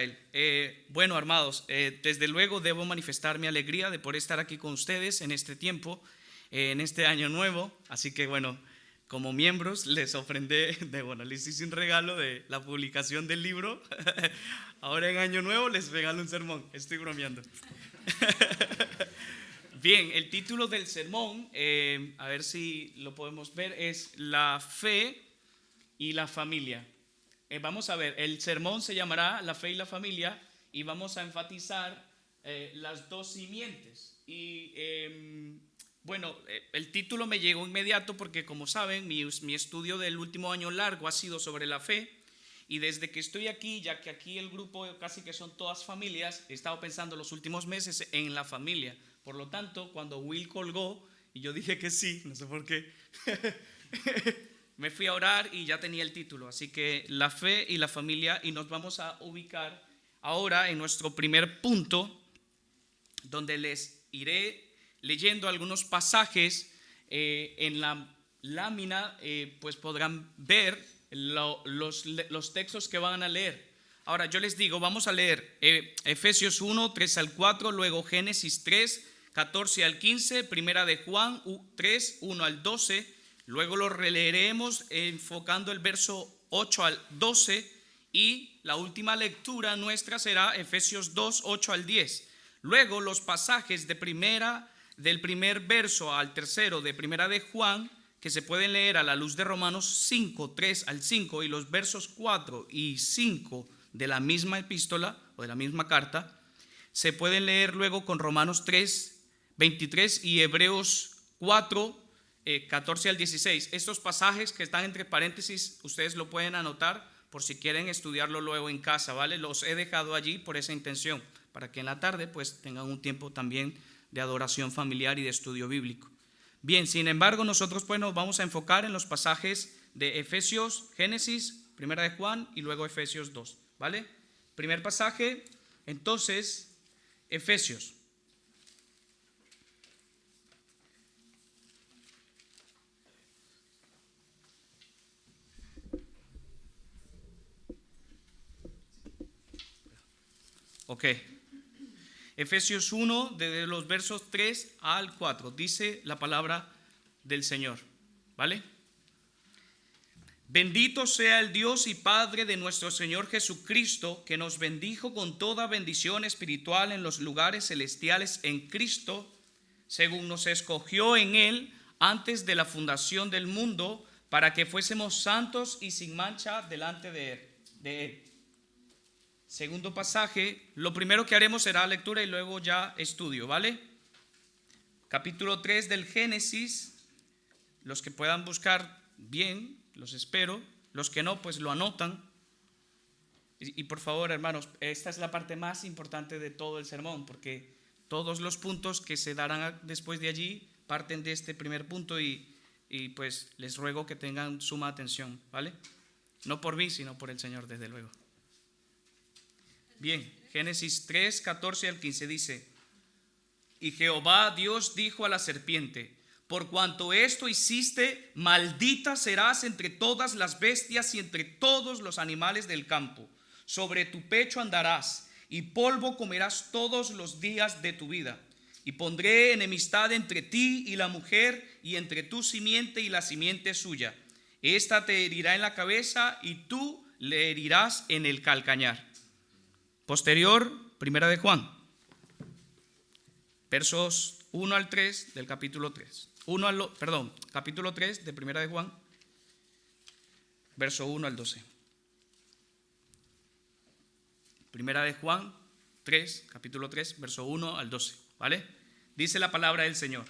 Israel. Bueno, amados, desde luego debo manifestar mi alegría de poder estar aquí con ustedes en este tiempo, en este año nuevo. Así que bueno, como miembros les ofrendé, les hice un regalo de la publicación del libro. Ahora en año nuevo les regalo un sermón, estoy bromeando. Bien, el título del sermón, a ver si lo podemos ver, es La fe y la familia. Vamos a ver, el sermón se llamará La fe y la familia y vamos a enfatizar las dos simientes. Y bueno, el título me llegó inmediato porque, como saben, mi estudio del último año largo ha sido sobre la fe. Y desde que estoy aquí, ya que aquí el grupo casi que son todas familias, he estado pensando los últimos meses en la familia. Por lo tanto, cuando Will colgó y yo dije que sí, no sé por qué, me fui a orar y ya tenía el título. Así que la fe y la familia, y nos vamos a ubicar ahora en nuestro primer punto, donde les iré leyendo algunos pasajes en la lámina, pues podrán ver los textos que van a leer. Ahora yo les digo, vamos a leer Efesios 1, 3 al 4, luego Génesis 3, 14 al 15, Primera de Juan 3, 1 al 12, luego lo releeremos enfocando el verso 8 al 12 y la última lectura nuestra será Efesios 2, 8 al 10. Luego los pasajes del primer verso al tercero de Primera de Juan, que se pueden leer a la luz de Romanos 5, 3 al 5 y los versos 4 y 5 de la misma epístola o de la misma carta, se pueden leer luego con Romanos 3, 23 y Hebreos 4, 14 al 16. Estos pasajes que están entre paréntesis, ustedes lo pueden anotar por si quieren estudiarlo luego en casa, ¿vale? Los he dejado allí por esa intención, para que en la tarde pues tengan un tiempo también de adoración familiar y de estudio bíblico. Bien, sin embargo, nosotros pues nos vamos a enfocar en los pasajes de Efesios, Génesis, Primera de Juan y luego Efesios 2, ¿vale? Primer pasaje, entonces, Efesios. Ok. Efesios 1, desde los versos 3 al 4, dice la palabra del Señor, ¿vale? Bendito sea el Dios y Padre de nuestro Señor Jesucristo, que nos bendijo con toda bendición espiritual en los lugares celestiales en Cristo, según nos escogió en Él antes de la fundación del mundo, para que fuésemos santos y sin mancha delante de Él. Segundo pasaje, lo primero que haremos será lectura y luego ya estudio, ¿vale? Capítulo 3 del Génesis, los que puedan buscar bien, los espero, los que no, pues lo anotan. Y por favor, hermanos, esta es la parte más importante de todo el sermón, porque todos los puntos que se darán después de allí parten de este primer punto y pues les ruego que tengan suma atención, ¿vale? No por mí, sino por el Señor, desde luego. Bien, Génesis 3, 14 al 15 dice: Y Jehová Dios dijo a la serpiente: por cuanto esto hiciste, maldita serás entre todas las bestias y entre todos los animales del campo. Sobre tu pecho andarás, y polvo comerás todos los días de tu vida. Y pondré enemistad entre ti y la mujer, y entre tu simiente y la simiente suya. Esta te herirá en la cabeza, y tú le herirás en el calcañar. Posterior, Primera de Juan, versos 1 al 3 del capítulo 3. Capítulo 3 de Primera de Juan, verso 1 al 12. Primera de Juan 3, capítulo 3, verso 1 al 12, ¿vale? Dice la palabra del Señor: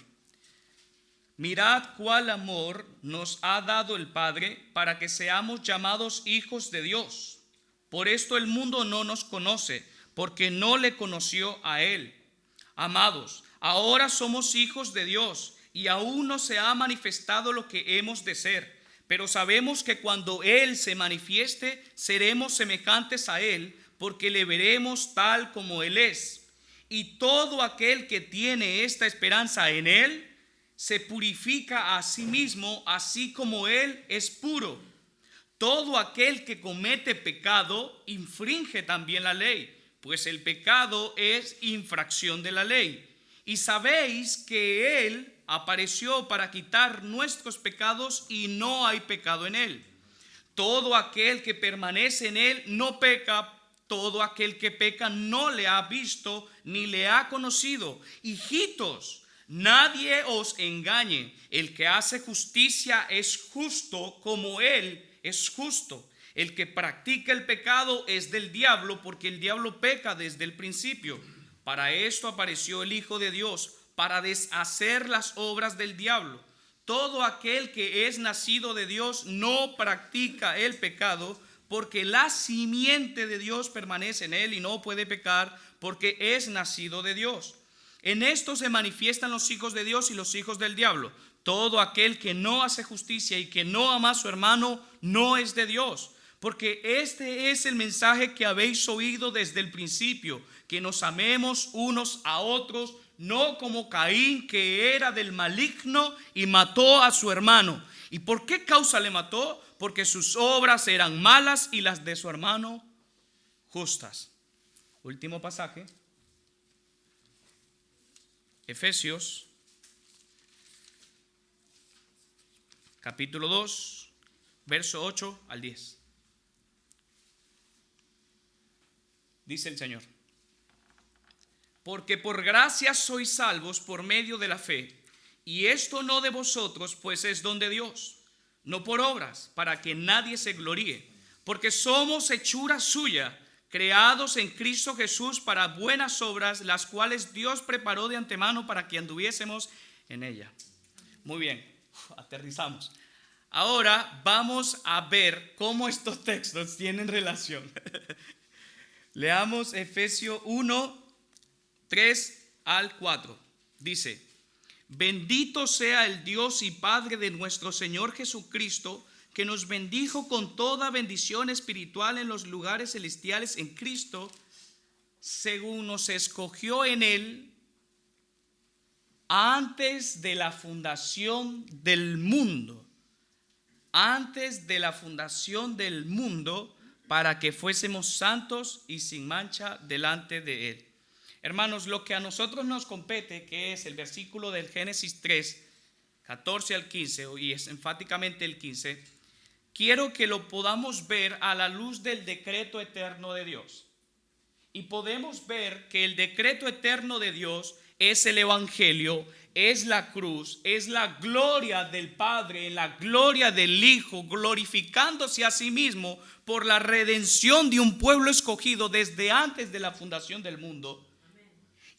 Mirad cuál amor nos ha dado el Padre para que seamos llamados hijos de Dios. Por esto el mundo no nos conoce, porque no le conoció a Él. Amados, ahora somos hijos de Dios, y aún no se ha manifestado lo que hemos de ser. Pero sabemos que cuando Él se manifieste, seremos semejantes a Él, porque le veremos tal como Él es. Y todo aquel que tiene esta esperanza en Él, se purifica a sí mismo, así como Él es puro. Todo aquel que comete pecado infringe también la ley, pues el pecado es infracción de la ley. Y sabéis que Él apareció para quitar nuestros pecados y no hay pecado en Él. Todo aquel que permanece en Él no peca. Todo aquel que peca no le ha visto ni le ha conocido. Hijitos, nadie os engañe. El que hace justicia es justo como Él es justo. El que practica el pecado es del diablo, porque el diablo peca desde el principio. Para esto apareció el Hijo de Dios, para deshacer las obras del diablo. Todo aquel que es nacido de Dios no practica el pecado, porque la simiente de Dios permanece en él y no puede pecar, porque es nacido de Dios. En esto se manifiestan los hijos de Dios y los hijos del diablo. Todo aquel que no hace justicia y que no ama a su hermano no es de Dios, porque este es el mensaje que habéis oído desde el principio, que nos amemos unos a otros, no como Caín, que era del maligno y mató a su hermano. ¿Y por qué causa le mató? Porque sus obras eran malas y las de su hermano justas. Último pasaje. Efesios, capítulo 2, verso 8 al 10. Dice el Señor: porque por gracia sois salvos por medio de la fe, y esto no de vosotros, pues es don de Dios, no por obras, para que nadie se gloríe, porque somos hechura suya, creados en Cristo Jesús para buenas obras, las cuales Dios preparó de antemano para que anduviésemos en ella. Muy bien, aterrizamos. Ahora vamos a ver cómo estos textos tienen relación. Leamos Efesios 1, 3 al 4. Dice: bendito sea el Dios y Padre de nuestro Señor Jesucristo, que nos bendijo con toda bendición espiritual en los lugares celestiales en Cristo, según nos escogió en Él antes de la fundación del mundo. Antes de la fundación del mundo, para que fuésemos santos y sin mancha delante de Él. Hermanos, lo que a nosotros nos compete, que es el versículo del Génesis 3, 14 al 15, y es enfáticamente el 15, quiero que lo podamos ver a la luz del decreto eterno de Dios. Y podemos ver que el decreto eterno de Dios es el Evangelio, es la cruz, es la gloria del Padre, la gloria del Hijo, glorificándose a sí mismo por la redención de un pueblo escogido desde antes de la fundación del mundo.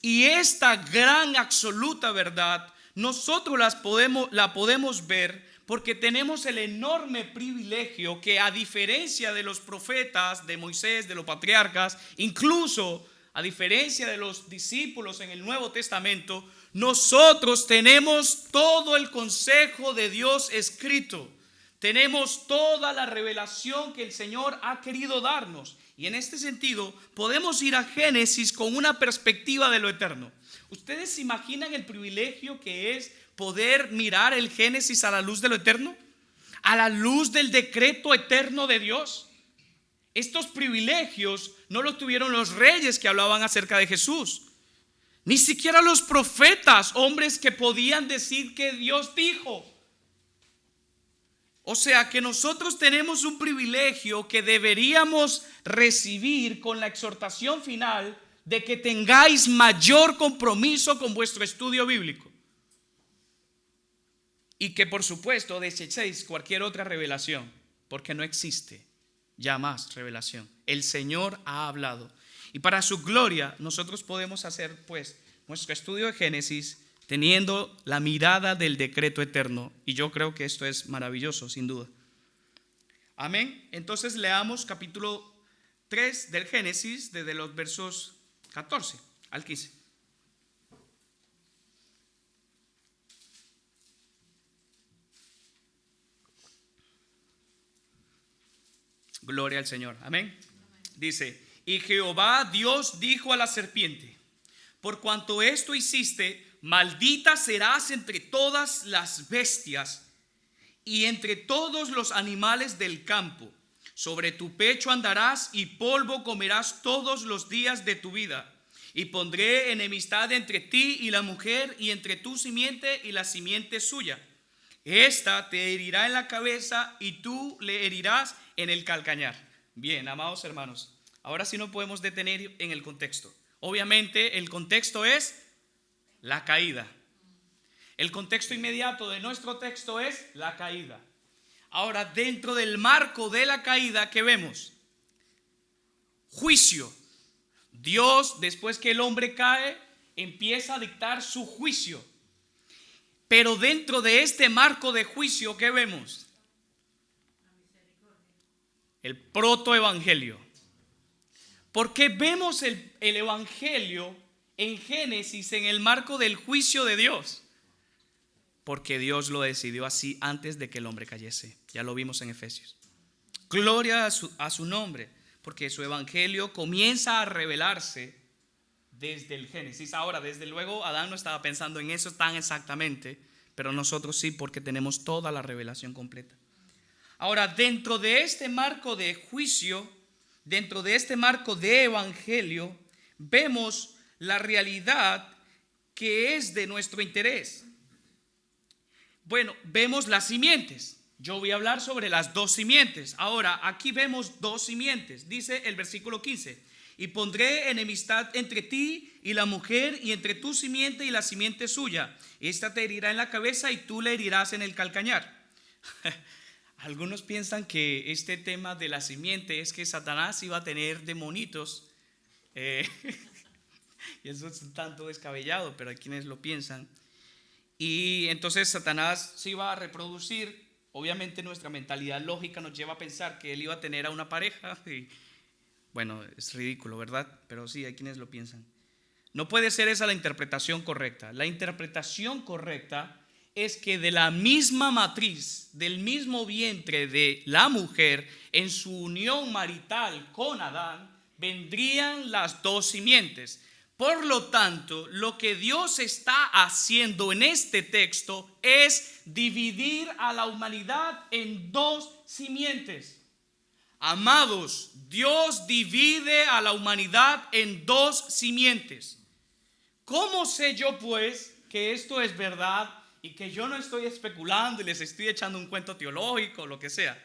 Y esta gran absoluta verdad nosotros la podemos ver porque tenemos el enorme privilegio que, a diferencia de los profetas, de Moisés, de los patriarcas, incluso a diferencia de los discípulos en el Nuevo Testamento, nosotros tenemos todo el consejo de Dios escrito. Tenemos toda la revelación que el Señor ha querido darnos. Y en este sentido podemos ir a Génesis con una perspectiva de lo eterno. ¿Ustedes se imaginan el privilegio que es poder mirar el Génesis a la luz de lo eterno? A la luz del decreto eterno de Dios. Estos privilegios no los tuvieron los reyes que hablaban acerca de Jesús. Ni siquiera los profetas, hombres que podían decir que Dios dijo. O sea que nosotros tenemos un privilegio que deberíamos recibir con la exhortación final de que tengáis mayor compromiso con vuestro estudio bíblico. Y que por supuesto desechéis cualquier otra revelación, porque no existe ya más revelación. El Señor ha hablado. Y para su gloria nosotros podemos hacer pues nuestro estudio de Génesis teniendo la mirada del decreto eterno. Y yo creo que esto es maravilloso, sin duda. Amén. Entonces leamos capítulo 3 del Génesis, desde los versos 14 al 15. Gloria al Señor. Amén. Dice: y Jehová Dios dijo a la serpiente: por cuanto esto hiciste, maldita serás entre todas las bestias y entre todos los animales del campo. Sobre tu pecho andarás y polvo comerás todos los días de tu vida. Y pondré enemistad entre ti y la mujer, y entre tu simiente y la simiente suya. Esta te herirá en la cabeza y tú le herirás en el calcañar. Bien, amados hermanos, ahora sí nos podemos detener en el contexto. Obviamente el contexto es la caída. El contexto inmediato de nuestro texto es la caída. Ahora, dentro del marco de la caída, ¿qué vemos? Juicio. Dios, después que el hombre cae, empieza a dictar su juicio. Pero dentro de este marco de juicio, ¿qué vemos? El protoevangelio. ¿Por qué vemos el evangelio en Génesis en el marco del juicio de Dios? Porque Dios lo decidió así antes de que el hombre cayese. Ya lo vimos en Efesios. Gloria a su nombre, porque su evangelio comienza a revelarse desde el Génesis. Ahora, desde luego, Adán no estaba pensando en eso tan exactamente, pero nosotros sí, porque tenemos toda la revelación completa. Ahora, dentro de este marco de juicio, dentro de este marco de evangelio, vemos la realidad que es de nuestro interés. Bueno, vemos las simientes. Yo voy a hablar sobre las dos simientes. Ahora, aquí vemos dos simientes. Dice el versículo 15: y pondré enemistad entre ti y la mujer, y entre tu simiente y la simiente suya. Esta te herirá en la cabeza y tú le herirás en el calcañar. Algunos piensan que este tema de la simiente es que Satanás iba a tener demonitos. Y eso es un tanto descabellado, pero hay quienes lo piensan. Y entonces Satanás se iba a reproducir. Obviamente nuestra mentalidad lógica nos lleva a pensar que él iba a tener a una pareja. Y bueno, es ridículo, ¿verdad? Pero sí, hay quienes lo piensan. No puede ser esa la interpretación correcta. La interpretación correcta es que de la misma matriz, del mismo vientre de la mujer, en su unión marital con Adán, vendrían las dos simientes. Por lo tanto, lo que Dios está haciendo en este texto es dividir a la humanidad en dos simientes. Amados, Dios divide a la humanidad en dos simientes. ¿Cómo sé yo, pues, que esto es verdad y que yo no estoy especulando y les estoy echando un cuento teológico o lo que sea?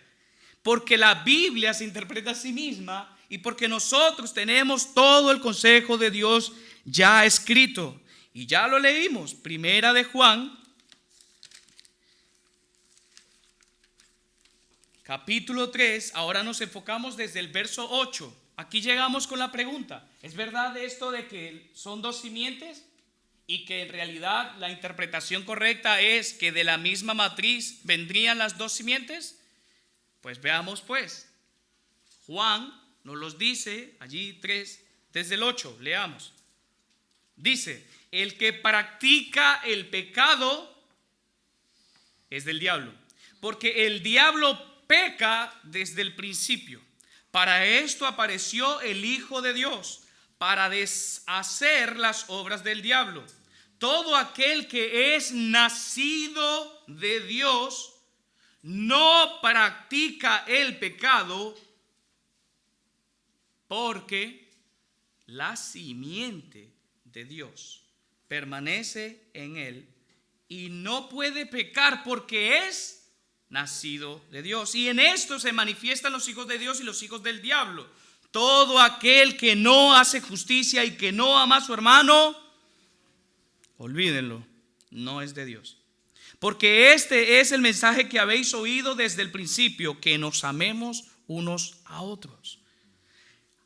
Porque la Biblia se interpreta a sí misma y porque nosotros tenemos todo el consejo de Dios ya escrito. Y ya lo leímos, Primera de Juan, capítulo 3. Ahora nos enfocamos desde el verso 8. Aquí llegamos con la pregunta: ¿es verdad esto de que son dos simientes? Y que en realidad la interpretación correcta es que de la misma matriz vendrían las dos simientes. Pues veamos pues. Juan nos los dice allí 3, desde el 8, leamos. Dice: el que practica el pecado es del diablo, porque el diablo peca desde el principio. Para esto apareció el Hijo de Dios, para deshacer las obras del diablo. Todo aquel que es nacido de Dios no practica el pecado, porque la simiente de Dios permanece en él y no puede pecar porque es nacido de Dios. Y en esto se manifiestan los hijos de Dios y los hijos del diablo. Todo aquel que no hace justicia y que no ama a su hermano, olvídenlo, no es de Dios. Porque este es el mensaje que habéis oído desde el principio, que nos amemos unos a otros.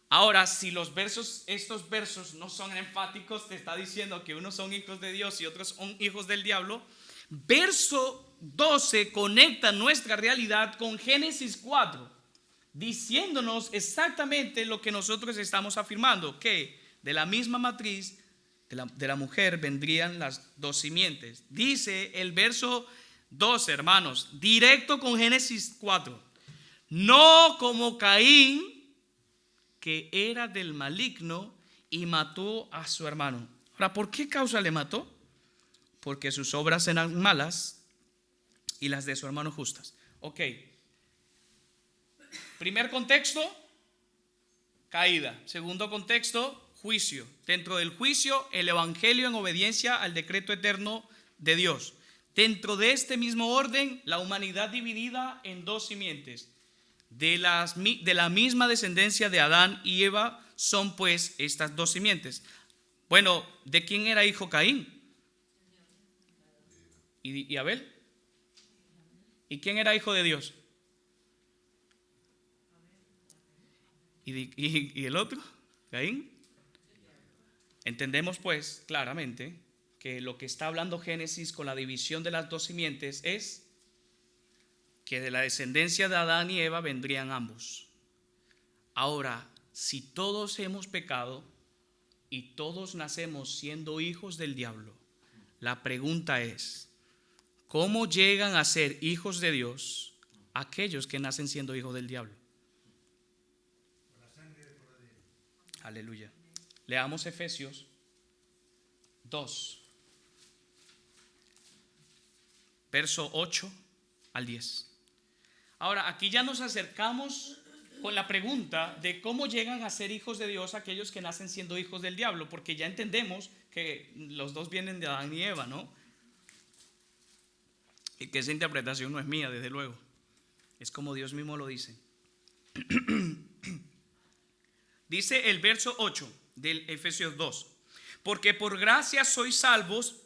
Ahora, si estos versos no son enfáticos, te está diciendo que unos son hijos de Dios y otros son hijos del diablo. Verso 12 conecta nuestra realidad con Génesis 4, diciéndonos exactamente lo que nosotros estamos afirmando, que de la misma matriz de la mujer vendrían las dos simientes. Dice el verso 12, hermanos, directo con Génesis 4: no como Caín, que era del maligno y mató a su hermano. Ahora, ¿por qué causa le mató? Porque sus obras eran malas y las de su hermano justas. Ok. Primer contexto, caída. Segundo contexto, juicio. Dentro del juicio, el evangelio en obediencia al decreto eterno de Dios. Dentro de este mismo orden, la humanidad dividida en dos simientes. De la misma descendencia de Adán y Eva son pues estas dos simientes. Bueno, ¿de quién era hijo Caín? ¿Y Abel? ¿Y quién era hijo de Dios? ¿Y el otro? ¿Caín? Entendemos pues claramente que lo que está hablando Génesis con la división de las dos simientes es que de la descendencia de Adán y Eva vendrían ambos. Ahora, si todos hemos pecado y todos nacemos siendo hijos del diablo, la pregunta es, ¿cómo llegan a ser hijos de Dios aquellos que nacen siendo hijos del diablo? Aleluya. Leamos Efesios 2, verso 8 al 10. Ahora, aquí ya nos acercamos con la pregunta de cómo llegan a ser hijos de Dios aquellos que nacen siendo hijos del diablo, porque ya entendemos que los dos vienen de Adán y Eva, ¿no? Y que esa interpretación no es mía, desde luego. Es como Dios mismo lo dice. Dice el verso 8 del Efesios 2: porque por gracia sois salvos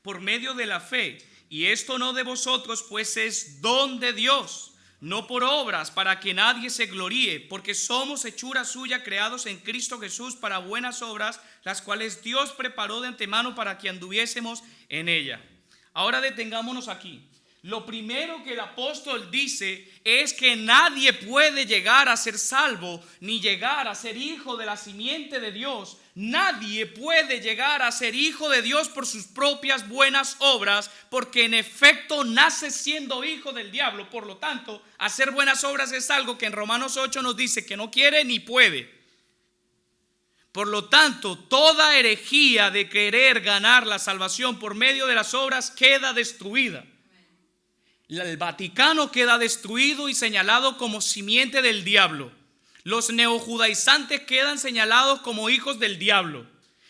por medio de la fe, y esto no de vosotros, pues es don de Dios, no por obras, para que nadie se gloríe, porque somos hechura suya, creados en Cristo Jesús para buenas obras, las cuales Dios preparó de antemano para que anduviésemos en ella. Ahora detengámonos aquí. Lo primero que el apóstol dice es que nadie puede llegar a ser salvo ni llegar a ser hijo de la simiente de Dios. Nadie puede llegar a ser hijo de Dios por sus propias buenas obras, porque en efecto nace siendo hijo del diablo. Por lo tanto, hacer buenas obras es algo que en Romanos 8 nos dice que no quiere ni puede. Por lo tanto, toda herejía de querer ganar la salvación por medio de las obras queda destruida. El Vaticano queda destruido y señalado como simiente del diablo. Los neojudaizantes quedan señalados como hijos del diablo.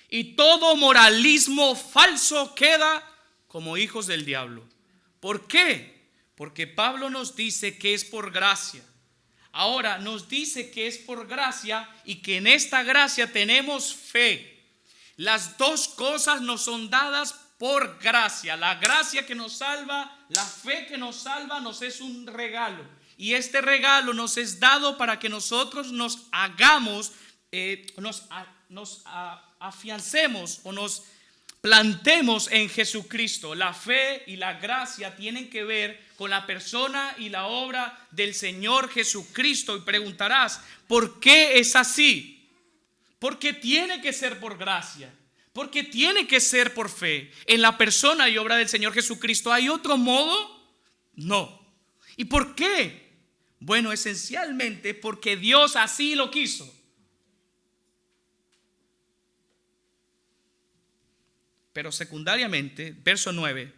Y todo moralismo falso queda como hijos del diablo. ¿Por qué? Porque Pablo nos dice que es por gracia. Ahora nos dice que es por gracia y que en esta gracia tenemos fe. Las dos cosas nos son dadas por gracia. La gracia que nos salva, la fe que nos salva, nos es un regalo. Y este regalo nos es dado para que nosotros nos hagamos, nos afiancemos o nos plantemos en Jesucristo. La fe y la gracia tienen que ver con la persona y la obra del Señor Jesucristo. Y preguntarás, ¿por qué es así? Porque tiene que ser por gracia. Porque tiene que ser por fe en la persona y obra del Señor Jesucristo. ¿Hay otro modo? No. ¿Y por qué? Bueno, esencialmente porque Dios así lo quiso. Pero secundariamente, verso 9: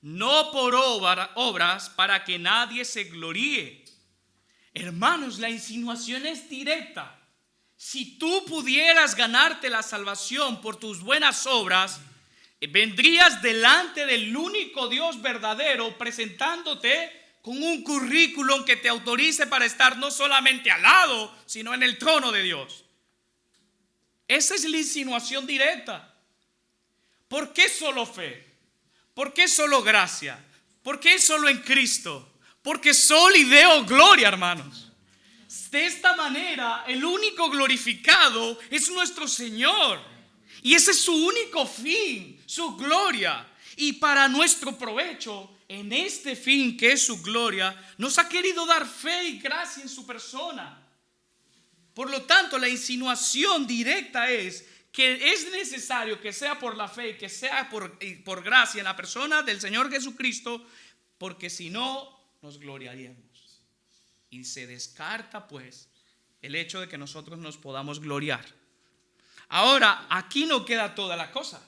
no por obras para que nadie se gloríe. Hermanos, la insinuación es directa. Si tú pudieras ganarte la salvación por tus buenas obras, vendrías delante del único Dios verdadero presentándote con un currículum que te autorice para estar no solamente al lado, sino en el trono de Dios. Esa es la insinuación directa. ¿Por qué solo fe? ¿Por qué solo gracia? ¿Por qué solo en Cristo? Porque sol y deo gloria, hermanos. De esta manera, el único glorificado es nuestro Señor. Y ese es su único fin, su gloria. Y para nuestro provecho, en este fin que es su gloria, nos ha querido dar fe y gracia en su persona. Por lo tanto, la insinuación directa es que es necesario que sea por la fe, que sea por gracia en la persona del Señor Jesucristo, porque si no, nos gloriaríamos. Y se descarta pues el hecho de que nosotros nos podamos gloriar. Ahora, aquí no queda toda la cosa.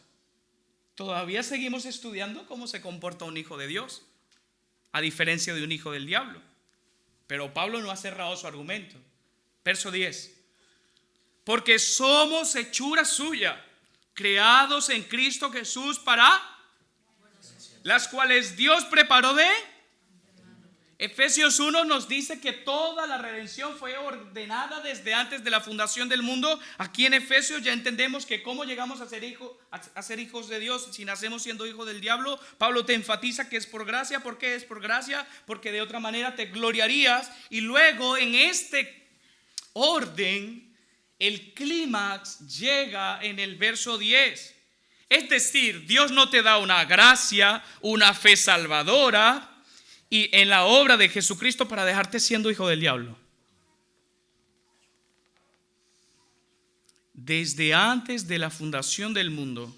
todavía seguimos estudiando cómo se comporta un hijo de Dios, a diferencia de un hijo del diablo. Pero Pablo no ha cerrado su argumento. Verso 10. Porque somos hechura suya, creados en Cristo Jesús para las cuales Dios preparó de. Efesios 1 nos dice que toda la redención fue ordenada desde antes de la fundación del mundo. Aquí en Efesios ya entendemos que cómo llegamos a ser hijos de Dios si nacemos siendo hijos del diablo. Pablo te enfatiza que es por gracia. ¿Por qué es por gracia? Porque de otra manera te gloriarías. Y luego en este orden, el clímax llega en el verso 10. Es decir, Dios no te da una gracia, una fe salvadora y en la obra de Jesucristo para dejarte siendo hijo del diablo. Desde antes de la fundación del mundo,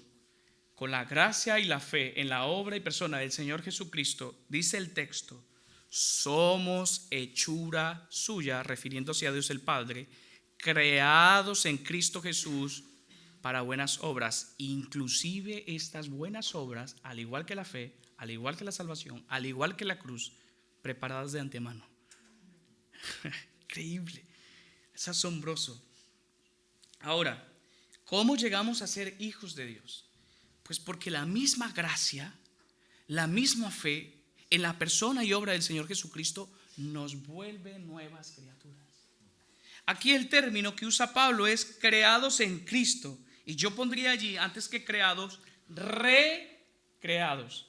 con la gracia y la fe en la obra y persona del Señor Jesucristo, dice el texto, somos hechura suya, refiriéndose a Dios el Padre, creados en Cristo Jesús para buenas obras. Inclusive estas buenas obras, al igual que la fe, al igual que la salvación, al igual que la cruz, preparadas de antemano. Increíble, es asombroso. Ahora, ¿cómo llegamos a ser hijos de Dios? Pues porque la misma gracia, la misma fe en la persona y obra del Señor Jesucristo nos vuelve nuevas criaturas. Aquí el término que usa Pablo es creados en Cristo. Y yo pondría allí, antes que creados, recreados.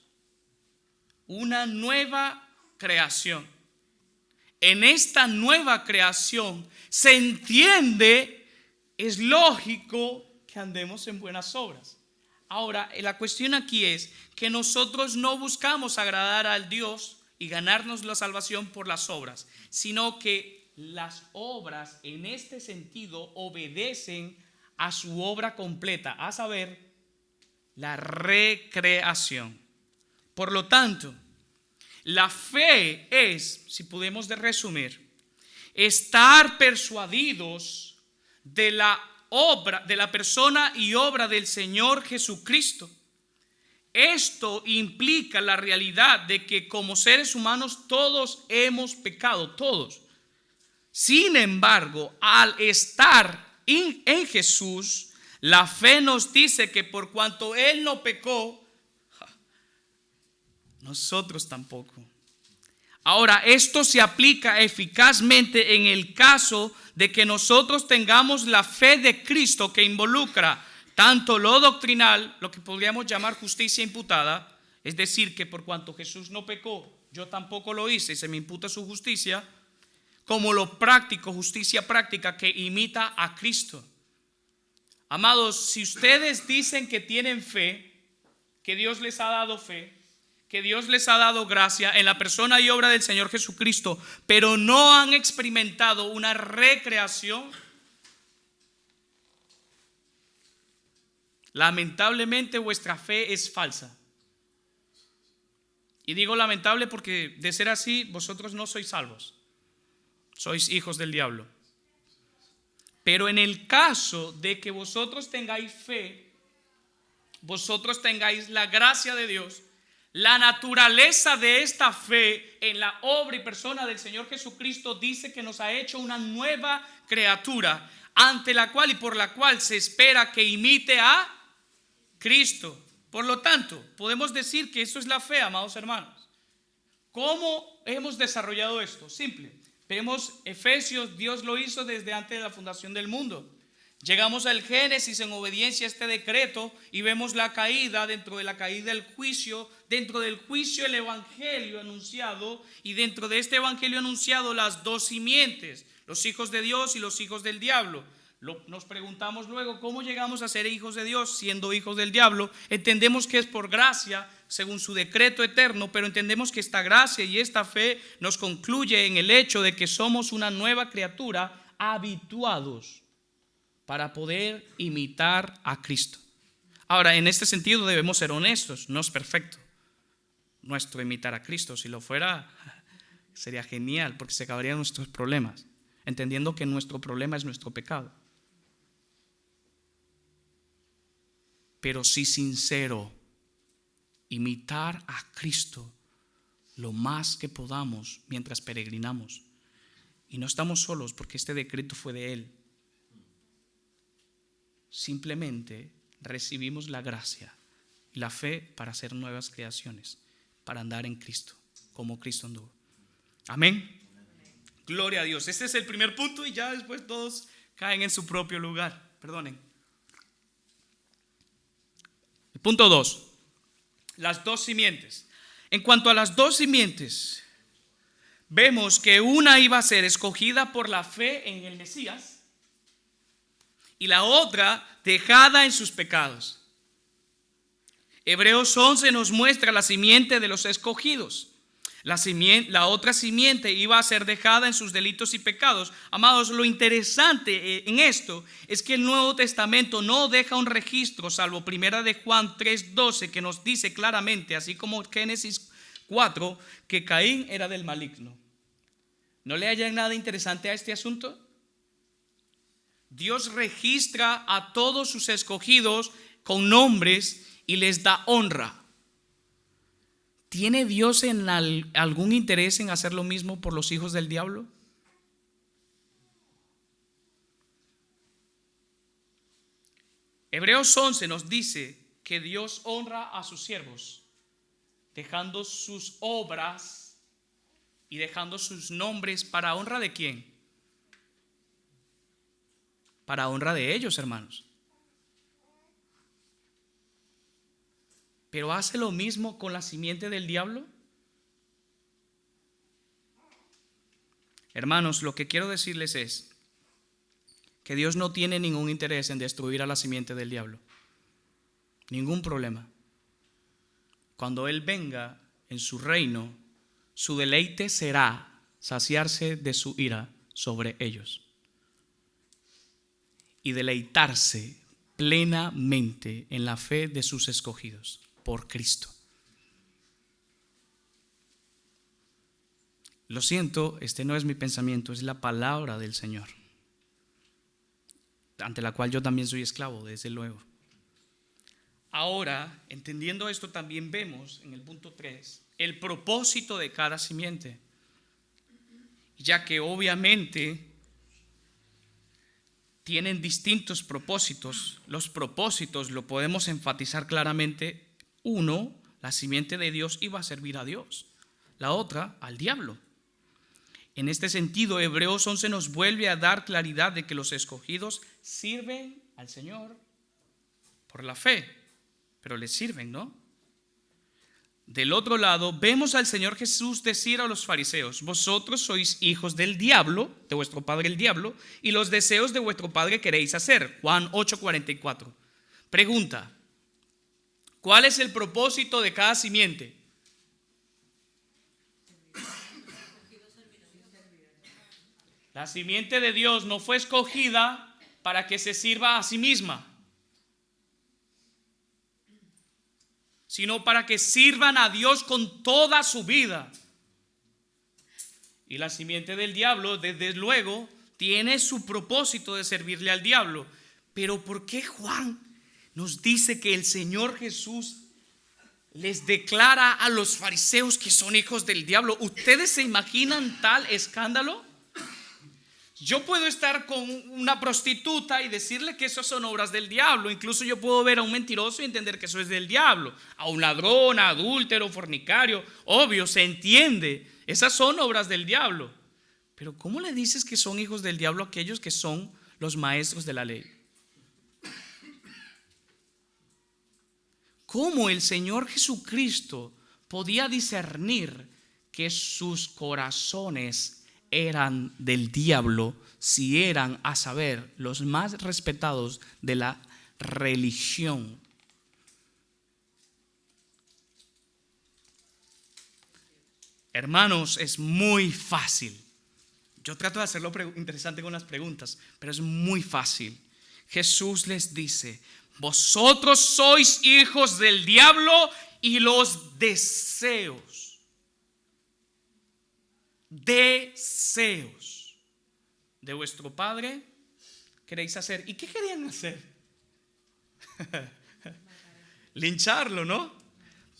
Una nueva creación. En esta nueva creación se entiende, es lógico que andemos en buenas obras. Ahora, la cuestión aquí es que nosotros no buscamos agradar al Dios y ganarnos la salvación por las obras, sino que las obras en este sentido obedecen a su obra completa, a saber, la recreación. Por lo tanto, la fe es, si podemos resumir, estar persuadidos de la obra, de la persona y obra del Señor Jesucristo. Esto implica la realidad de que como seres humanos todos hemos pecado, todos. Sin embargo, al estar en Jesús, la fe nos dice que por cuanto Él no pecó, nosotros tampoco. Ahora, esto se aplica eficazmente en el caso de que nosotros tengamos la fe de Cristo, que involucra tanto lo doctrinal, lo que podríamos llamar justicia imputada, es decir, que por cuanto Jesús no pecó, yo tampoco lo hice y se me imputa su justicia, como lo práctico, justicia práctica que imita a Cristo. Amados, si ustedes dicen que tienen fe, que Dios les ha dado fe, que Dios les ha dado gracia en la persona y obra del Señor Jesucristo, pero no han experimentado una recreación, lamentablemente vuestra fe es falsa. Y digo lamentable porque de ser así, vosotros no sois salvos, sois hijos del diablo. Pero en el caso de que vosotros tengáis fe, vosotros tengáis la gracia de Dios, la naturaleza de esta fe en la obra y persona del Señor Jesucristo dice que nos ha hecho una nueva criatura, ante la cual y por la cual se espera que imite a Cristo. Por lo tanto, podemos decir que eso es la fe, amados hermanos. ¿Cómo hemos desarrollado esto? Simple. Vemos Efesios, Dios lo hizo desde antes de la fundación del mundo. Llegamos al Génesis en obediencia a este decreto y vemos la caída, dentro de la caída el juicio, dentro del juicio el evangelio anunciado y dentro de este evangelio anunciado las dos simientes, los hijos de Dios y los hijos del diablo. Nos preguntamos luego cómo llegamos a ser hijos de Dios siendo hijos del diablo. Entendemos que es por gracia según su decreto eterno, pero entendemos que esta gracia y esta fe nos concluye en el hecho de que somos una nueva criatura habituados para poder imitar a Cristo. Ahora, en este sentido debemos ser honestos, no es perfecto nuestro imitar a Cristo. Si lo fuera, sería genial porque se acabarían nuestros problemas, entendiendo que nuestro problema es nuestro pecado. Pero sí sincero imitar a Cristo lo más que podamos mientras peregrinamos. Y no estamos solos porque este decreto fue de Él. Simplemente recibimos la gracia y la fe para hacer nuevas creaciones, para andar en Cristo, como Cristo anduvo. Amén. Gloria a Dios. Este es el primer punto y ya después todos caen en su propio lugar. Perdonen. El punto 2. Las dos simientes. En cuanto a las dos simientes, vemos que una iba a ser escogida por la fe en el Mesías y la otra dejada en sus pecados. Hebreos 11 nos muestra la simiente de los escogidos. La otra simiente iba a ser dejada en sus delitos y pecados. Amados, lo interesante en esto es que el Nuevo Testamento no deja un registro, salvo 1 de Juan 3:12, que nos dice claramente, así como Génesis 4, que Caín era del maligno. ¿No le hallan nada interesante a este asunto? Dios registra a todos sus escogidos con nombres y les da honra. ¿Tiene Dios algún interés en hacer lo mismo por los hijos del diablo? Hebreos 11 nos dice que Dios honra a sus siervos, dejando sus obras y dejando sus nombres para honra de quién. Para honra de ellos, hermanos. ¿Pero hace lo mismo con la simiente del diablo? Hermanos, lo que quiero decirles es que Dios no tiene ningún interés en destruir a la simiente del diablo. Ningún problema. Cuando Él venga en su reino, su deleite será saciarse de su ira sobre ellos y deleitarse plenamente en la fe de sus escogidos por Cristo. Lo siento, este no es mi pensamiento, es la palabra del Señor, ante la cual yo también soy esclavo, desde luego. Ahora, entendiendo esto, también vemos en el punto 3 el propósito de cada simiente, ya que obviamente tienen distintos propósitos. Los propósitos lo podemos enfatizar claramente. Uno, la simiente de Dios iba a servir a Dios, la otra al diablo. En este sentido, Hebreos 11 nos vuelve a dar claridad de que los escogidos sirven al Señor por la fe, pero les sirven, ¿no? Del otro lado, vemos al Señor Jesús decir a los fariseos: vosotros sois hijos del diablo, de vuestro padre el diablo, y los deseos de vuestro padre queréis hacer. Juan 8:44. Pregunta: ¿cuál es el propósito de cada simiente? La simiente de Dios no fue escogida para que se sirva a sí misma, sino para que sirvan a Dios con toda su vida. Y la simiente del diablo, desde luego, tiene su propósito de servirle al diablo. Pero ¿por qué Juan nos dice que el Señor Jesús les declara a los fariseos que son hijos del diablo? ¿Ustedes se imaginan tal escándalo? Yo puedo estar con una prostituta y decirle que eso son obras del diablo. Incluso yo puedo ver a un mentiroso y entender que eso es del diablo. A un ladrón, a adúltero, fornicario, obvio, se entiende. Esas son obras del diablo. Pero ¿cómo le dices que son hijos del diablo a aquellos que son los maestros de la ley? ¿Cómo el Señor Jesucristo podía discernir que sus corazones eran del diablo si eran, a saber, los más respetados de la religión? Hermanos, es muy fácil. Yo trato de hacerlo interesante con las preguntas, pero es muy fácil. Jesús les dice: vosotros sois hijos del diablo y los deseos de vuestro padre queréis hacer. ¿Y qué querían hacer? Lincharlo, ¿no?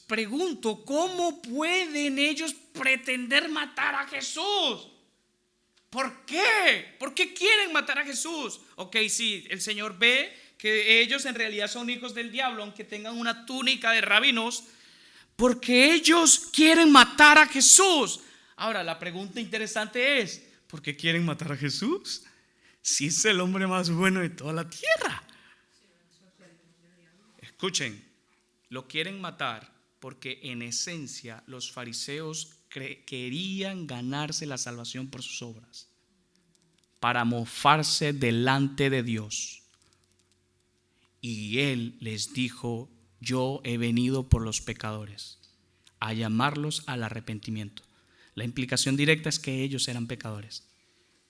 pregunto, ¿cómo pueden ellos pretender matar a Jesús? ¿Por qué? ¿Por qué quieren matar a Jesús? Ok, sí, el Señor ve que ellos en realidad son hijos del diablo, aunque tengan una túnica de rabinos, porque ellos quieren matar a Jesús. Ahora, la pregunta interesante es, ¿por qué quieren matar a Jesús? Si es el hombre más bueno de toda la tierra. Escuchen, lo quieren matar porque en esencia los fariseos querían ganarse la salvación por sus obras, para mofarse delante de Dios. Y Él les dijo: yo he venido por los pecadores, a llamarlos al arrepentimiento. La implicación directa es que ellos eran pecadores,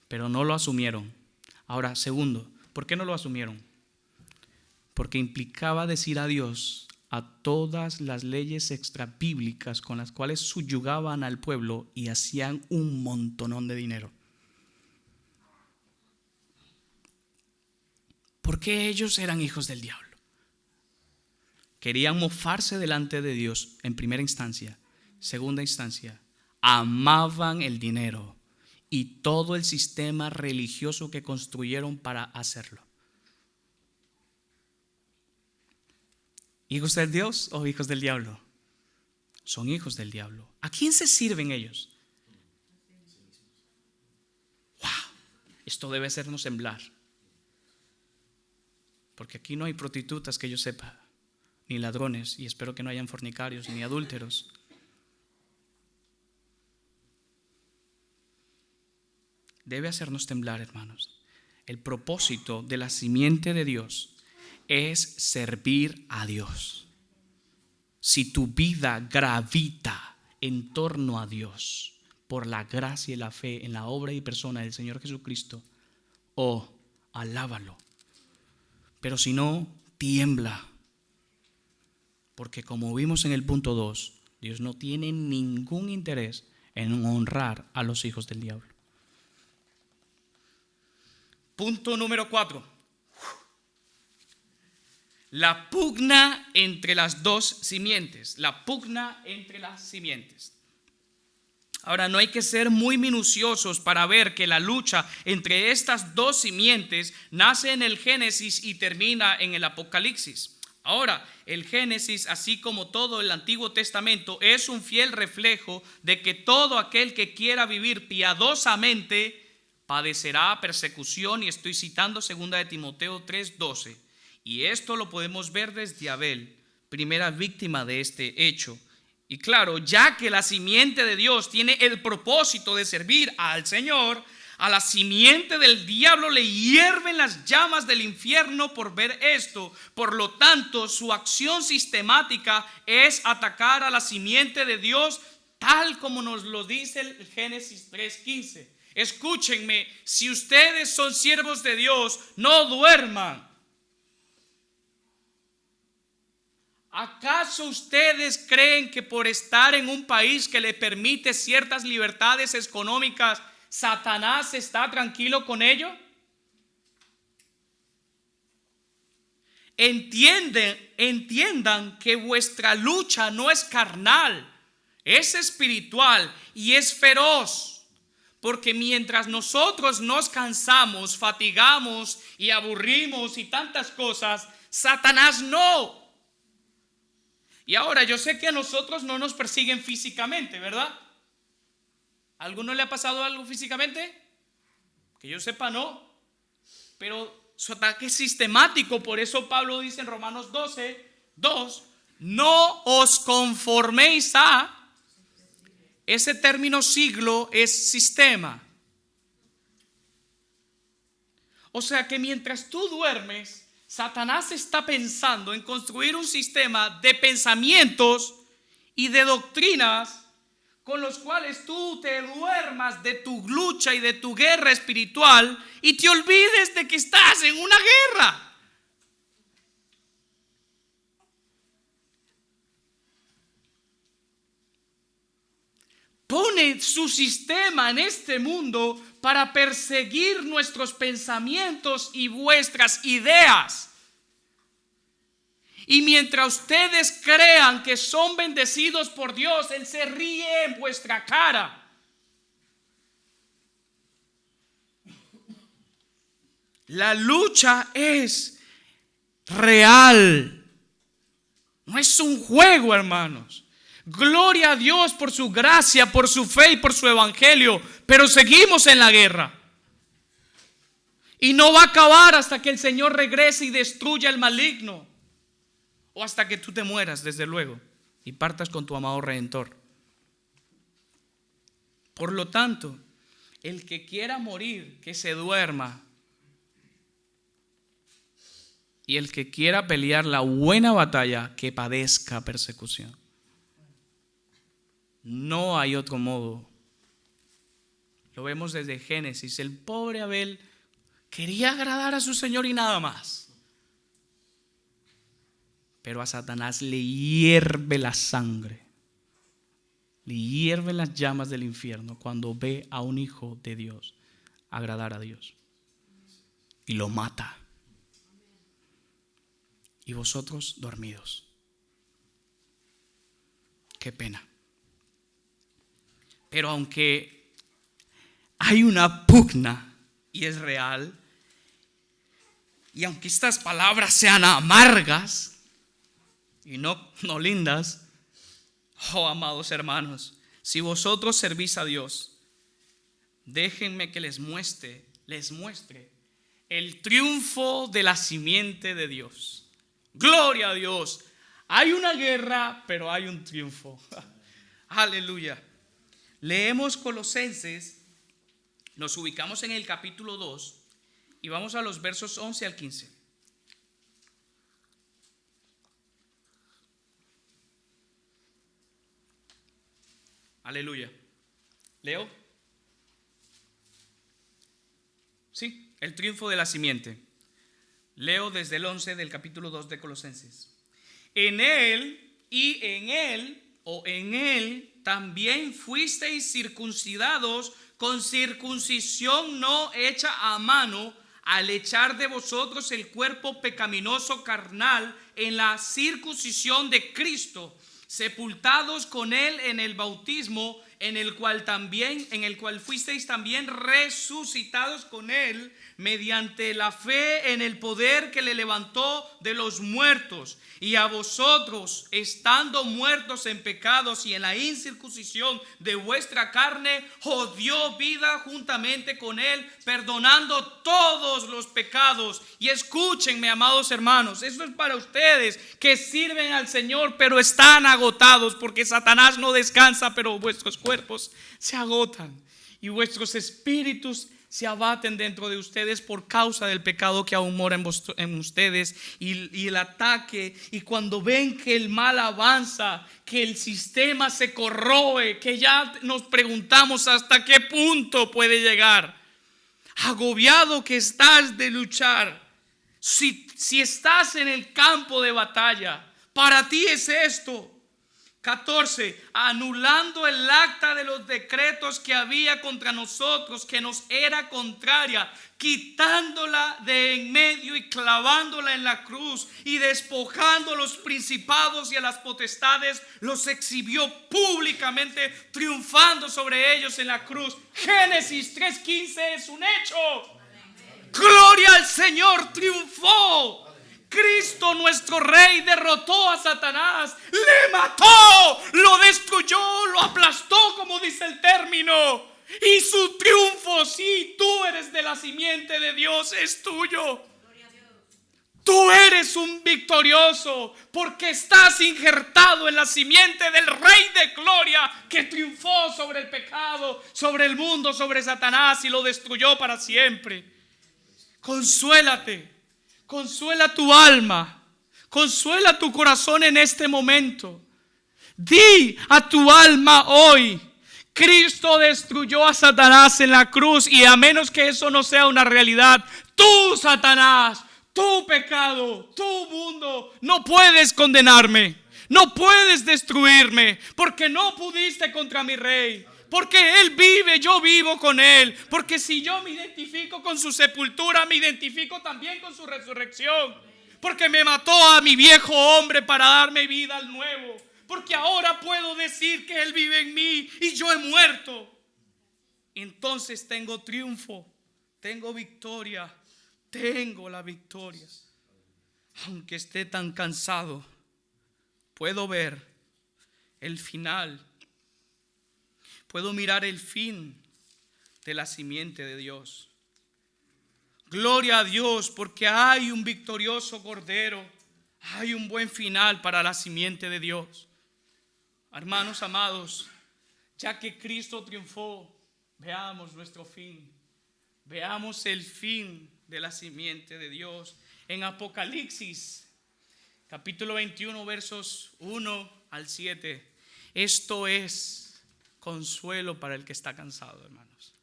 pero no lo asumieron. Ahora, segundo, ¿por qué no lo asumieron? Porque implicaba decir adiós a todas las leyes extrabíblicas con las cuales subyugaban al pueblo y hacían un montonón de dinero. Porque ellos eran hijos del diablo. Querían mofarse delante de Dios en primera instancia. Segunda instancia, amaban el dinero y todo el sistema religioso que construyeron para hacerlo. ¿Hijos de Dios o hijos del diablo? Son hijos del diablo. ¿A quién se sirven ellos? ¡Wow! Esto debe hacernos temblar. Porque aquí no hay prostitutas que yo sepa, ni ladrones, y espero que no hayan fornicarios ni adúlteros. Debe hacernos temblar, hermanos. El propósito de la simiente de Dios es servir a Dios. Si tu vida gravita en torno a Dios por la gracia y la fe en la obra y persona del Señor Jesucristo, oh, alábalo. Pero si no, tiembla. Porque como vimos en el punto 2, Dios no tiene ningún interés en honrar a los hijos del diablo. Punto número 4. La pugna entre las dos simientes. La pugna entre las simientes. Ahora, no hay que ser muy minuciosos para ver que la lucha entre estas dos simientes nace en el Génesis y termina en el Apocalipsis. Ahora, el Génesis, así como todo el Antiguo Testamento, es un fiel reflejo de que todo aquel que quiera vivir piadosamente padecerá persecución, y estoy citando 2 de Timoteo 3:12. Y esto lo podemos ver desde Abel, primera víctima de este hecho. Y claro, ya que la simiente de Dios tiene el propósito de servir al Señor, a la simiente del diablo le hierven las llamas del infierno por ver esto. Por lo tanto, su acción sistemática es atacar a la simiente de Dios, tal como nos lo dice el Génesis 3:15. Escúchenme, si ustedes son siervos de Dios, no duerman. ¿Acaso ustedes creen que por estar en un país que le permite ciertas libertades económicas, Satanás está tranquilo con ello? Entiendan que vuestra lucha no es carnal, es espiritual y es feroz. Porque mientras nosotros nos cansamos, fatigamos y aburrimos y tantas cosas, Satanás no. Y ahora, yo sé que a nosotros no nos persiguen físicamente, ¿verdad? ¿A alguno le ha pasado algo físicamente? Que yo sepa, no. Pero su ataque es sistemático. Por eso Pablo dice en Romanos 12:2, no os conforméis a... Ese término siglo es sistema. O sea que mientras tú duermes, Satanás está pensando en construir un sistema de pensamientos y de doctrinas con los cuales tú te duermas de tu lucha y de tu guerra espiritual y te olvides de que estás en una guerra. Pone su sistema en este mundo para perseguir nuestros pensamientos y vuestras ideas. Y mientras ustedes crean que son bendecidos por Dios, Él se ríe en vuestra cara. La lucha es real. No es un juego, hermanos. Gloria a Dios por su gracia, por su fe y por su evangelio. Pero seguimos en la guerra. Y no va a acabar hasta que el Señor regrese y destruya el maligno. O hasta que tú te mueras, desde luego, y partas con tu amado Redentor. Por lo tanto, el que quiera morir, que se duerma. Y el que quiera pelear la buena batalla, que padezca persecución. No hay otro modo. Lo vemos desde Génesis. El pobre Abel quería agradar a su Señor y nada más. Pero a Satanás le hierve la sangre. Le hierven las llamas del infierno cuando ve a un hijo de Dios agradar a Dios. Y lo mata. Y vosotros dormidos. Qué pena. Pero aunque hay una pugna y es real, y aunque estas palabras sean amargas y no lindas, oh amados hermanos, si vosotros servís a Dios, déjenme que les muestre el triunfo de la simiente de Dios. Gloria a Dios. Hay una guerra, pero hay un triunfo. Aleluya. Leemos Colosenses, nos ubicamos en el capítulo 2 y vamos a los versos 11 al 15. Aleluya. ¿Leo? Sí, el triunfo de la simiente. Leo desde el 11 del capítulo 2 de Colosenses. En él también fuisteis circuncidados con circuncisión no hecha a mano, al echar de vosotros el cuerpo pecaminoso carnal en la circuncisión de Cristo, sepultados con él en el bautismo, en el cual fuisteis también resucitados con él mediante la fe en el poder que le levantó de los muertos, y a vosotros, estando muertos en pecados y en la incircuncisión de vuestra carne, os dio vida juntamente con él, perdonando todos los pecados. Y escúchenme, amados hermanos, esto es para ustedes que sirven al Señor pero están agotados, porque Satanás no descansa, pero vuestros cuerpos se agotan y vuestros espíritus se abaten dentro de ustedes por causa del pecado que aún mora en ustedes, y el ataque. Y cuando ven que el mal avanza, que el sistema se corroe, que ya nos preguntamos hasta qué punto puede llegar. Agobiado que estás de luchar, si estás en el campo de batalla, para ti es esto. 14. Anulando el acta de los decretos que había contra nosotros, que nos era contraria, quitándola de en medio y clavándola en la cruz, y despojando a los principados y a las potestades, los exhibió públicamente, triunfando sobre ellos en la cruz. Génesis 3:15 es un hecho. Gloria al Señor, triunfó. Cristo nuestro Rey derrotó a Satanás, le mató, lo destruyó, lo aplastó, como dice el término. Y su triunfo, si tú eres de la simiente de Dios, es tuyo. Tú eres un victorioso porque estás injertado en la simiente del Rey de Gloria, que triunfó sobre el pecado, sobre el mundo, sobre Satanás, y lo destruyó para siempre. Consuélate. Consuela tu alma, consuela tu corazón en este momento. Di a tu alma hoy: Cristo destruyó a Satanás en la cruz, y a menos que eso no sea una realidad, tú, Satanás, tu pecado, tu mundo, no puedes condenarme, no puedes destruirme, porque no pudiste contra mi Rey. Porque Él vive, yo vivo con Él. Porque si yo me identifico con su sepultura, me identifico también con su resurrección. porque me mató a mi viejo hombre para darme vida al nuevo, porque ahora puedo decir que Él vive en mí y yo he muerto. Entonces tengo triunfo, tengo victoria, tengo la victoria. Aunque esté tan cansado, puedo ver el final, puedo mirar el fin de la simiente de Dios. Gloria a Dios, porque hay un victorioso Cordero, hay un buen final para la simiente de Dios. Hermanos amados, ya que Cristo triunfó, veamos nuestro fin, veamos el fin de la simiente de Dios. En Apocalipsis, capítulo 21, versos 1 al 7. Esto es consuelo para el que está cansado, hermanos.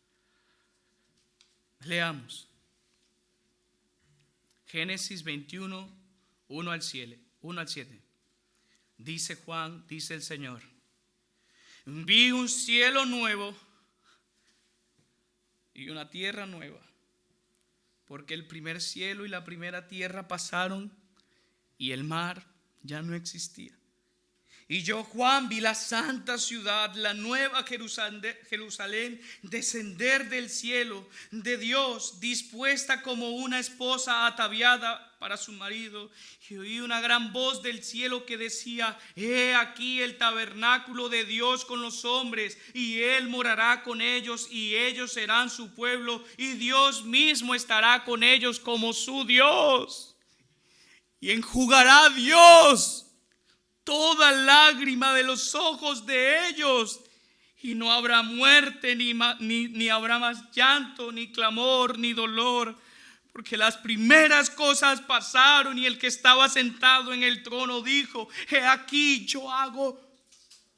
Leamos. Génesis 21, 1 al 7. Dice Juan, dice el Señor: vi un cielo nuevo y una tierra nueva, porque el primer cielo y la primera tierra pasaron y el mar ya no existía. Y yo, Juan, vi la santa ciudad, la nueva Jerusalén, descender del cielo de Dios, dispuesta como una esposa ataviada para su marido. Y oí una gran voz del cielo que decía: he aquí el tabernáculo de Dios con los hombres, y Él morará con ellos, y ellos serán su pueblo, y Dios mismo estará con ellos como su Dios. Y enjugará Dios toda lágrima de los ojos de ellos, y no habrá muerte, ni habrá más llanto, ni clamor, ni dolor, porque las primeras cosas pasaron. Y el que estaba sentado en el trono dijo: he aquí, yo hago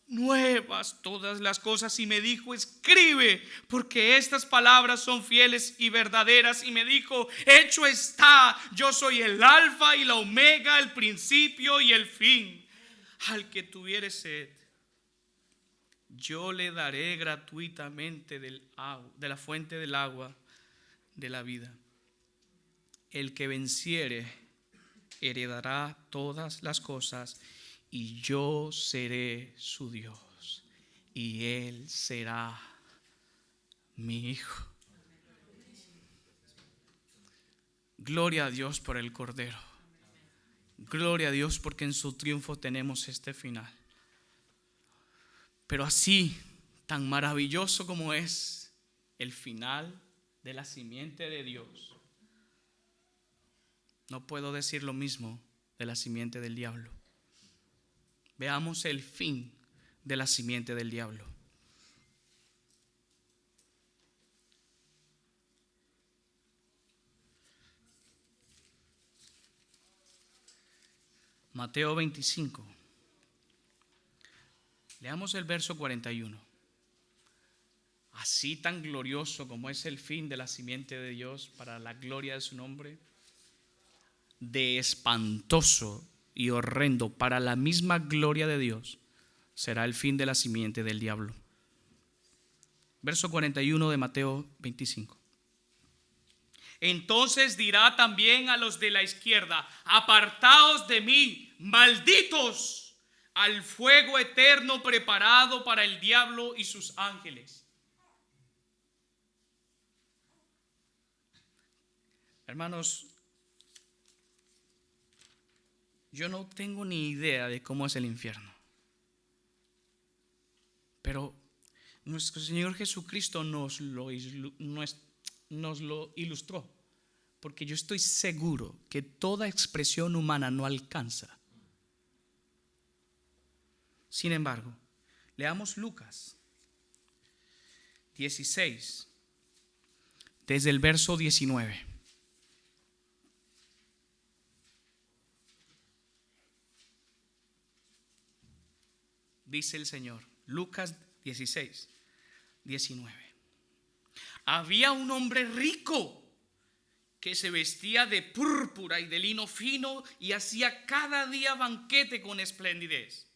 nuevas todas las cosas. Y me dijo: escribe, porque estas palabras son fieles y verdaderas. Y me dijo: hecho está, yo soy el alfa y la omega, el principio y el fin. Al que tuviere sed, yo le daré gratuitamente de la fuente del agua de la vida. El que venciere heredará todas las cosas, y yo seré su Dios, y él será mi hijo. Gloria a Dios por el Cordero. Gloria a Dios, porque en su triunfo tenemos este final. Pero así, tan maravilloso como es el final de la simiente de Dios, no puedo decir lo mismo de la simiente del diablo. Veamos el fin de la simiente del diablo. Mateo 25. Leamos el verso 41. Así tan glorioso como es el fin de la simiente de Dios para la gloria de su nombre, de espantoso y horrendo para la misma gloria de Dios será el fin de la simiente del diablo. Verso 41 de Mateo 25. Entonces dirá también a los de la izquierda: apartaos de mí, malditos, al fuego eterno preparado para el diablo y sus ángeles. Hermanos, yo no tengo ni idea de cómo es el infierno, pero nuestro Señor Jesucristo nos lo ilustró, porque yo estoy seguro que toda expresión humana no alcanza. Sin embargo, leamos Lucas 16, desde el verso 19. Dice el Señor, Lucas 16, 19. Había un hombre rico que se vestía de púrpura y de lino fino y hacía cada día banquete con esplendidez.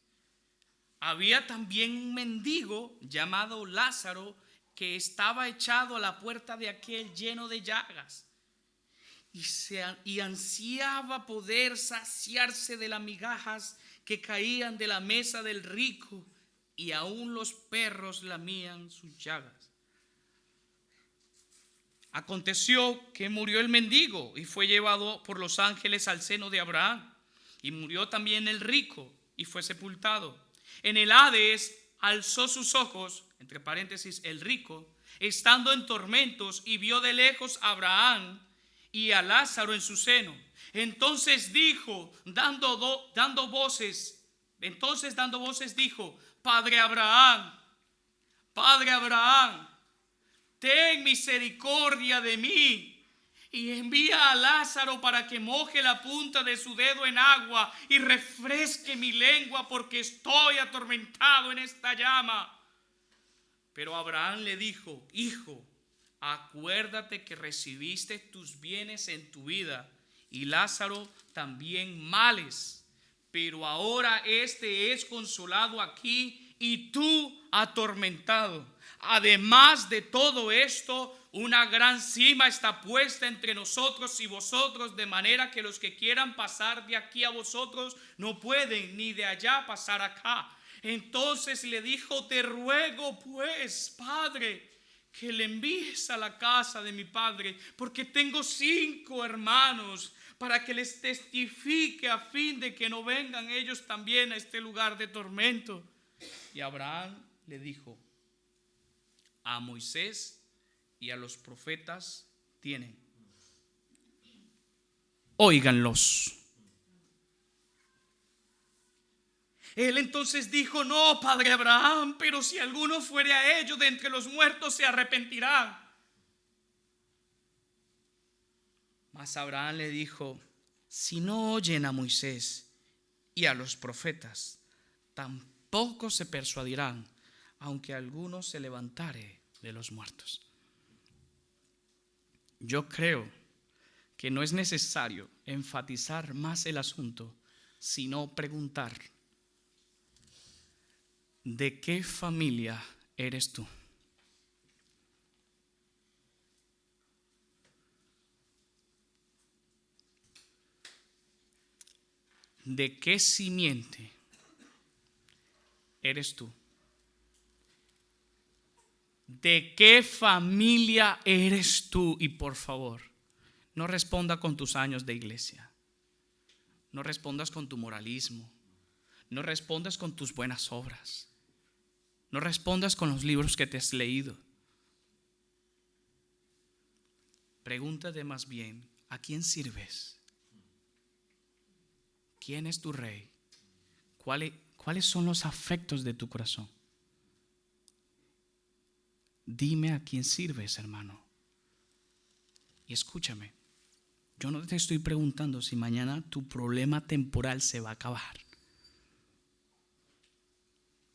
Había también un mendigo llamado Lázaro que estaba echado a la puerta de aquel lleno de llagas y ansiaba poder saciarse de las migajas que caían de la mesa del rico, y aún los perros lamían sus llagas. Aconteció que murió el mendigo y fue llevado por los ángeles al seno de Abraham. Y murió también el rico y fue sepultado. En el Hades alzó sus ojos, entre paréntesis, el rico, estando en tormentos, y vio de lejos a Abraham y a Lázaro en su seno. Entonces dando voces dijo: Padre Abraham, ten misericordia de mí, y envía a Lázaro para que moje la punta de su dedo en agua y refresque mi lengua, porque estoy atormentado en esta llama. Pero Abraham le dijo: Hijo, acuérdate que recibiste tus bienes en tu vida, y Lázaro también males, pero ahora este es consolado aquí y tú atormentado. Además de todo esto, una gran cima está puesta entre nosotros y vosotros, de manera que los que quieran pasar de aquí a vosotros no pueden, ni de allá pasar acá. Entonces le dijo: te ruego pues, Padre, que le envíes a la casa de mi padre, porque tengo 5 hermanos, para que les testifique, a fin de que no vengan ellos también a este lugar de tormento. Y Abraham le dijo: a Moisés y a los profetas tienen, óiganlos. Él entonces dijo: no, padre Abraham, pero si alguno fuere a ellos de entre los muertos, se arrepentirán. Mas Abraham le dijo: si no oyen a Moisés y a los profetas, tampoco se persuadirán, aunque alguno se levantare de los muertos. Yo creo que no es necesario enfatizar más el asunto, sino preguntar: ¿de qué familia eres tú? ¿De qué simiente eres tú? ¿De qué familia eres tú? Y por favor, no responda con tus años de iglesia. No respondas con tu moralismo. No respondas con tus buenas obras. No respondas con los libros que te has leído. Pregúntate más bien: ¿a quién sirves? ¿Quién es tu rey? ¿Cuáles son los afectos de tu corazón? Dime a quién sirves, hermano. Y escúchame, yo no te estoy preguntando si mañana tu problema temporal se va a acabar.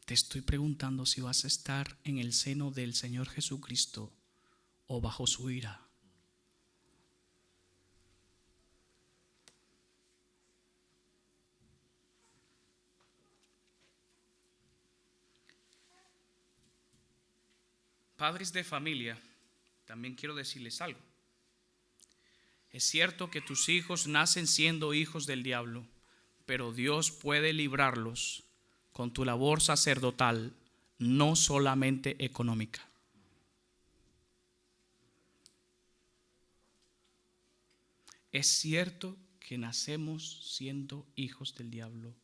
Te estoy preguntando si vas a estar en el seno del Señor Jesucristo o bajo su ira. Padres de familia, también quiero decirles algo. Es cierto que tus hijos nacen siendo hijos del diablo, pero Dios puede librarlos con tu labor sacerdotal, no solamente económica. Es cierto que nacemos siendo hijos del diablo,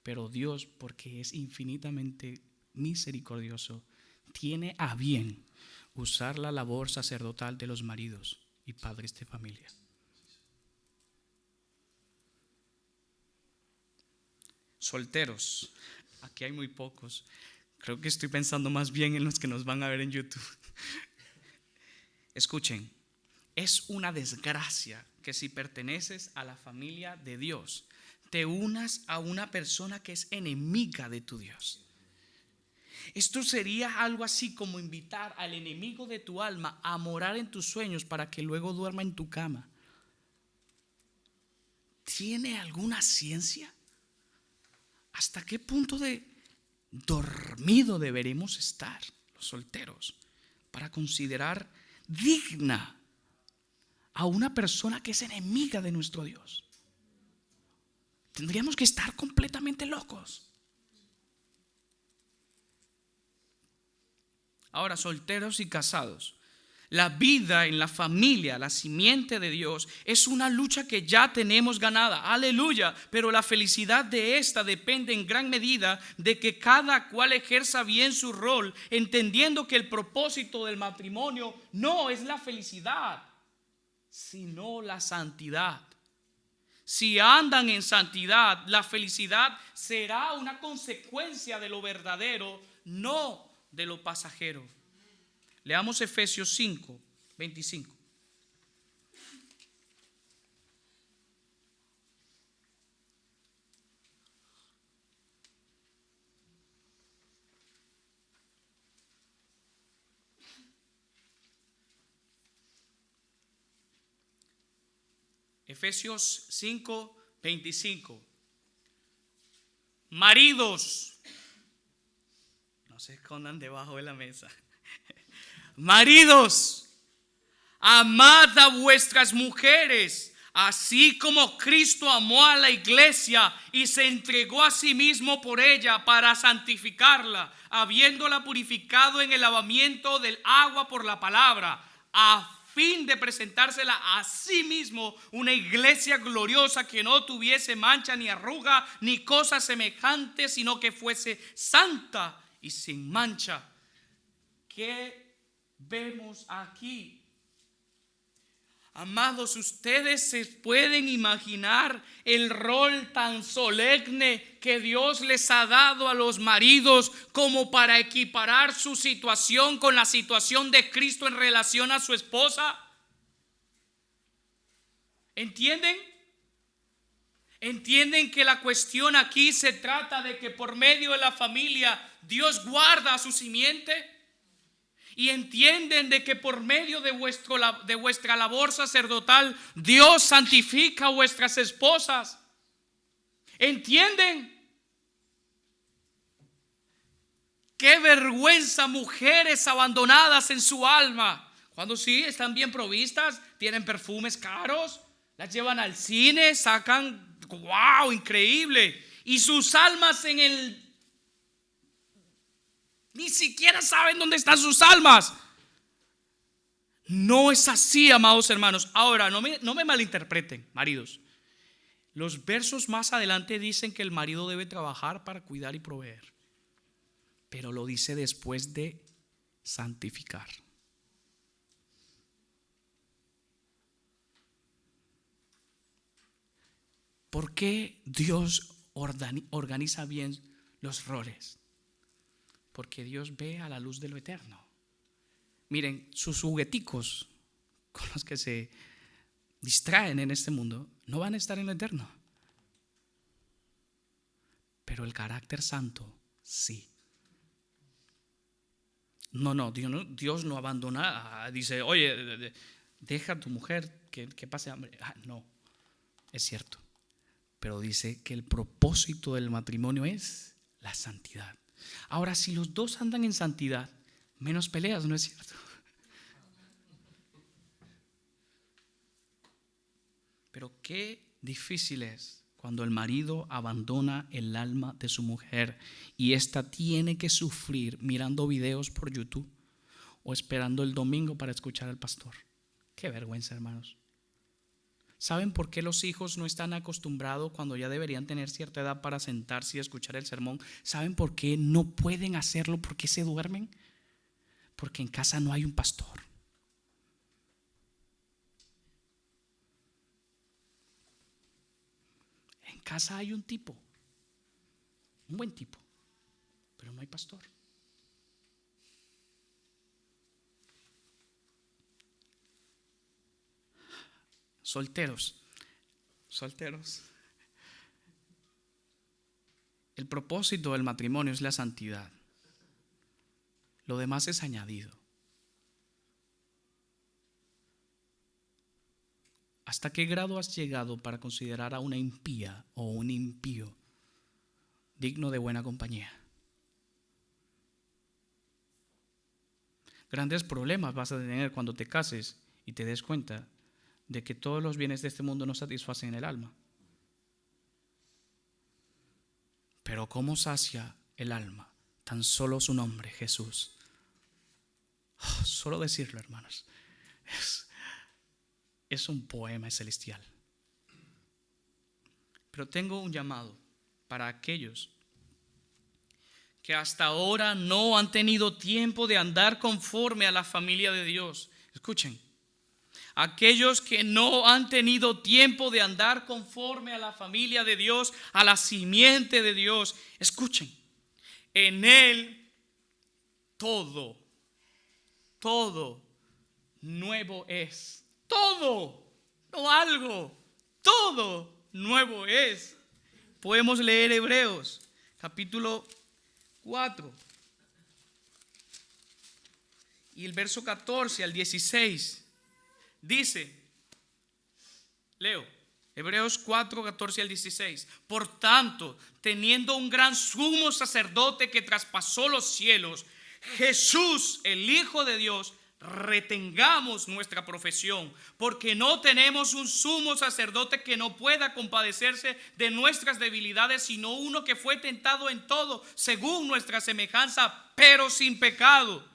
pero Dios, porque es infinitamente misericordioso, tiene a bien usar la labor sacerdotal de los maridos y padres de familia. Solteros, aquí hay muy pocos. Creo que estoy pensando más bien en los que nos van a ver en YouTube. Escuchen, es una desgracia que si perteneces a la familia de Dios, te unas a una persona que es enemiga de tu Dios. Esto sería algo así como invitar al enemigo de tu alma a morar en tus sueños para que luego duerma en tu cama. ¿Tiene alguna ciencia? ¿Hasta qué punto de dormido deberemos estar los solteros para considerar digna a una persona que es enemiga de nuestro Dios? Tendríamos que estar completamente locos. Ahora, solteros y casados, la vida en la familia, la simiente de Dios, es una lucha que ya tenemos ganada. Aleluya. Pero la felicidad de esta depende en gran medida de que cada cual ejerza bien su rol, entendiendo que el propósito del matrimonio no es la felicidad, sino la santidad. Si andan en santidad, la felicidad será una consecuencia de lo verdadero, no de lo pasajero. Leamos Efesios 5, 25. Efesios 5, 25. Maridos, no se escondan debajo de la mesa. Maridos, amad a vuestras mujeres, así como Cristo amó a la iglesia y se entregó a sí mismo por ella para santificarla, habiéndola purificado en el lavamiento del agua por la palabra, a fin de presentársela a sí mismo una iglesia gloriosa que no tuviese mancha ni arruga ni cosa semejante, sino que fuese santa y sin mancha. ¿Qué vemos aquí? Amados, ustedes se pueden imaginar el rol tan solemne que Dios les ha dado a los maridos como para equiparar su situación con la situación de Cristo en relación a su esposa. ¿Entienden? ¿Entienden que la cuestión aquí se trata de que por medio de la familia Dios guarda a su simiente? Y entienden de que por medio de vuestra labor sacerdotal Dios santifica a vuestras esposas. ¿Entienden? Qué vergüenza, mujeres abandonadas en su alma, cuando sí están bien provistas, tienen perfumes caros, las llevan al cine, sacan, wow, increíble, y sus almas ni siquiera saben dónde están sus almas. No es así, amados hermanos. Ahora, no me malinterpreten, maridos. Los versos más adelante dicen que el marido debe trabajar para cuidar y proveer, pero lo dice después de santificar. ¿Por qué Dios organiza bien los roles? Porque Dios ve a la luz de lo eterno. Miren, sus jugueticos con los que se distraen en este mundo no van a estar en lo eterno, pero el carácter santo sí. No, Dios no abandona, dice, oye, deja a tu mujer que pase hambre. No, es cierto, pero dice que el propósito del matrimonio es la santidad. Ahora, si los dos andan en santidad, menos peleas, ¿no es cierto? Pero qué difícil es cuando el marido abandona el alma de su mujer y ésta tiene que sufrir mirando videos por YouTube o esperando el domingo para escuchar al pastor. Qué vergüenza, hermanos. ¿Saben por qué los hijos no están acostumbrados cuando ya deberían tener cierta edad para sentarse y escuchar el sermón? ¿Saben por qué no pueden hacerlo? ¿Por qué se duermen? Porque en casa no hay un pastor. En casa hay un tipo, un buen tipo, pero no hay pastor. Solteros. El propósito del matrimonio es la santidad. Lo demás es añadido. ¿Hasta qué grado has llegado para considerar a una impía o un impío digno de buena compañía? Grandes problemas vas a tener cuando te cases y te des cuenta de que todos los bienes de este mundo no satisfacen el alma. Pero ¿cómo sacia el alma? Tan solo su nombre, Jesús. Oh, solo decirlo, hermanos, es un poema celestial. Pero tengo un llamado para aquellos que hasta ahora no han tenido tiempo de andar conforme a la familia de Dios. Escuchen, aquellos que no han tenido tiempo de andar conforme a la familia de Dios, a la simiente de Dios, escuchen, en Él todo nuevo es. Todo, no algo, todo nuevo es. Podemos leer Hebreos capítulo 4 y el verso 14 al 16 dice, leo, Hebreos 4, 14 al 16. Por tanto, teniendo un gran sumo sacerdote que traspasó los cielos, Jesús, el Hijo de Dios, retengamos nuestra profesión, porque no tenemos un sumo sacerdote que no pueda compadecerse de nuestras debilidades, sino uno que fue tentado en todo según nuestra semejanza, pero sin pecado.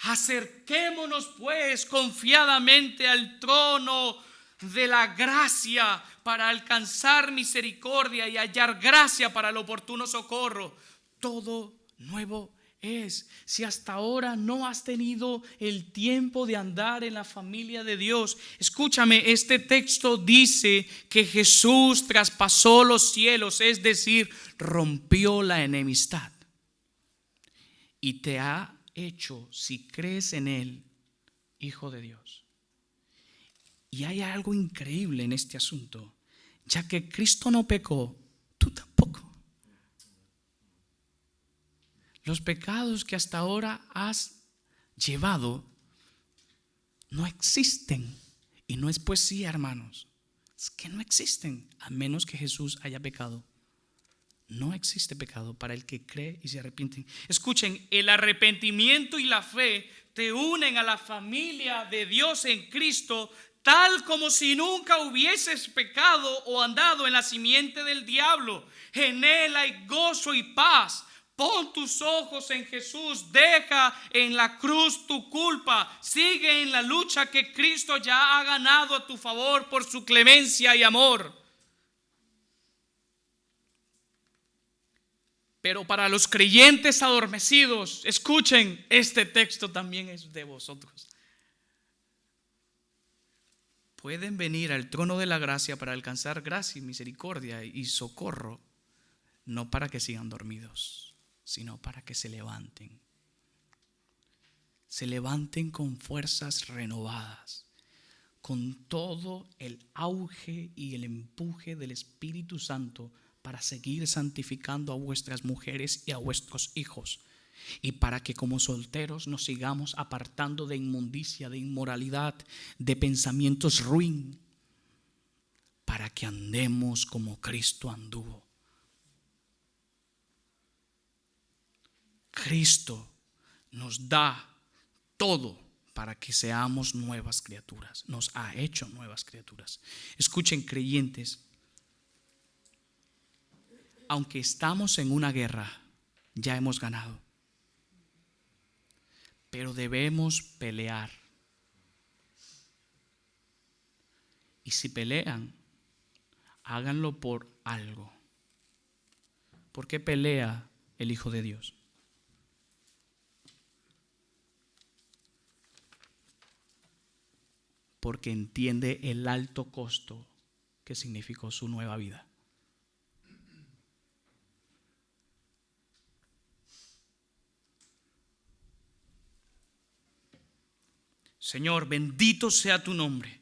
Acerquémonos pues confiadamente al trono de la gracia para alcanzar misericordia y hallar gracia para el oportuno socorro. Todo nuevo es. Si hasta ahora no has tenido el tiempo de andar en la familia de Dios, escúchame, este texto dice que Jesús traspasó los cielos, es decir, rompió la enemistad y te ha hecho, si crees en Él, hijo de Dios. Y hay algo increíble en este asunto, ya que Cristo no pecó, tú tampoco. Los pecados que hasta ahora has llevado no existen. Y no es poesía, hermanos. Es que no existen, a menos que Jesús haya pecado. No existe pecado para el que cree y se arrepiente. Escuchen, el arrepentimiento y la fe te unen a la familia de Dios en Cristo, tal como si nunca hubieses pecado o andado en la simiente del diablo. En Él hay gozo y paz. Pon tus ojos en Jesús, deja en la cruz tu culpa, sigue en la lucha que Cristo ya ha ganado a tu favor por su clemencia y amor. Pero para los creyentes adormecidos, escuchen, este texto también es de vosotros. Pueden venir al trono de la gracia para alcanzar gracia y misericordia y socorro, no para que sigan dormidos, sino para que se levanten con fuerzas renovadas, con todo el auge y el empuje del Espíritu Santo para seguir santificando a vuestras mujeres y a vuestros hijos, y para que como solteros nos sigamos apartando de inmundicia, de inmoralidad, de pensamientos ruin, para que andemos como Cristo anduvo. Cristo nos da todo para que seamos nuevas criaturas. Nos ha hecho nuevas criaturas. Escuchen, creyentes, aunque estamos en una guerra, ya hemos ganado. Pero debemos pelear. Y si pelean, háganlo por algo. ¿Por qué pelea el Hijo de Dios? Porque entiende el alto costo que significó su nueva vida. Señor, bendito sea tu nombre.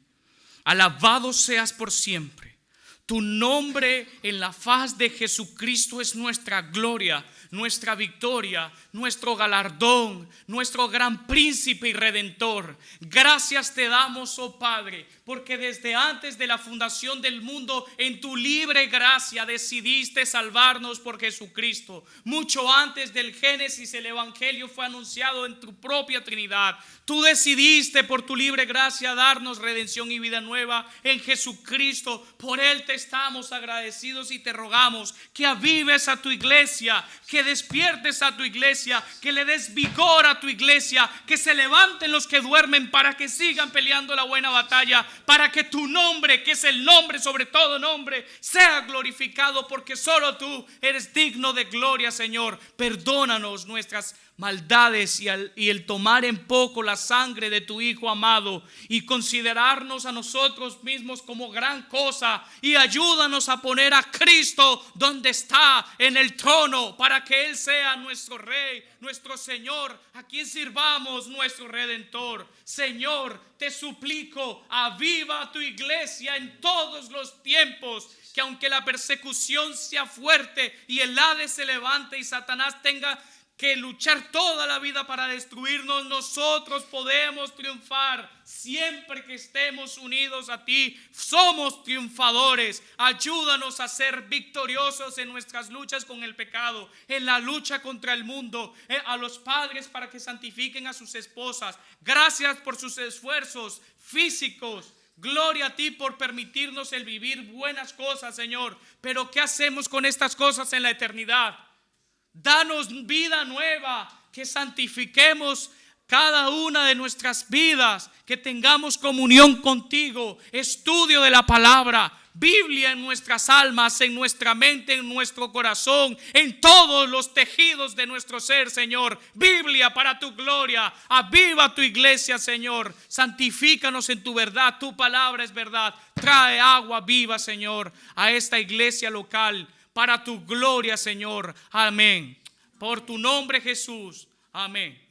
Alabado seas por siempre. Tu nombre en la faz de Jesucristo es nuestra gloria, nuestra victoria, nuestro galardón, nuestro gran príncipe y redentor. Gracias te damos, oh Padre, porque desde antes de la fundación del mundo, en tu libre gracia decidiste salvarnos por Jesucristo. Mucho antes del Génesis, el Evangelio fue anunciado en tu propia Trinidad. Tú decidiste por tu libre gracia darnos redención y vida nueva en Jesucristo. Por Él te estamos agradecidos y te rogamos que avives a tu iglesia, que despiertes a tu iglesia, que le des vigor a tu iglesia, que se levanten los que duermen para que sigan peleando la buena batalla, para que tu nombre, que es el nombre sobre todo nombre, sea glorificado, porque solo tú eres digno de gloria, Señor. Perdónanos nuestras maldades y el tomar en poco la sangre de tu Hijo amado y considerarnos a nosotros mismos como gran cosa, y ayúdanos a poner a Cristo donde está, en el trono, para que Él sea nuestro Rey, nuestro Señor, a quien sirvamos, nuestro Redentor. Señor, te suplico, aviva a tu iglesia en todos los tiempos, que aunque la persecución sea fuerte y el Hades se levante y Satanás tenga que luchar toda la vida para destruirnos, nosotros podemos triunfar siempre que estemos unidos a ti. Somos triunfadores. Ayúdanos a ser victoriosos en nuestras luchas con el pecado, en la lucha contra el mundo. A los padres para que santifiquen a sus esposas. Gracias por sus esfuerzos físicos. Gloria a ti por permitirnos el vivir buenas cosas, Señor. Pero ¿qué hacemos con estas cosas en la eternidad? Danos vida nueva, que santifiquemos cada una de nuestras vidas, que tengamos comunión contigo, estudio de la palabra, Biblia en nuestras almas, en nuestra mente, en nuestro corazón, en todos los tejidos de nuestro ser, Señor. Biblia para tu gloria. Aviva tu iglesia, Señor. Santifícanos en tu verdad. Tu palabra es verdad. Trae agua viva, Señor, a esta iglesia local, para tu gloria, Señor. Amén. Por tu nombre, Jesús. Amén.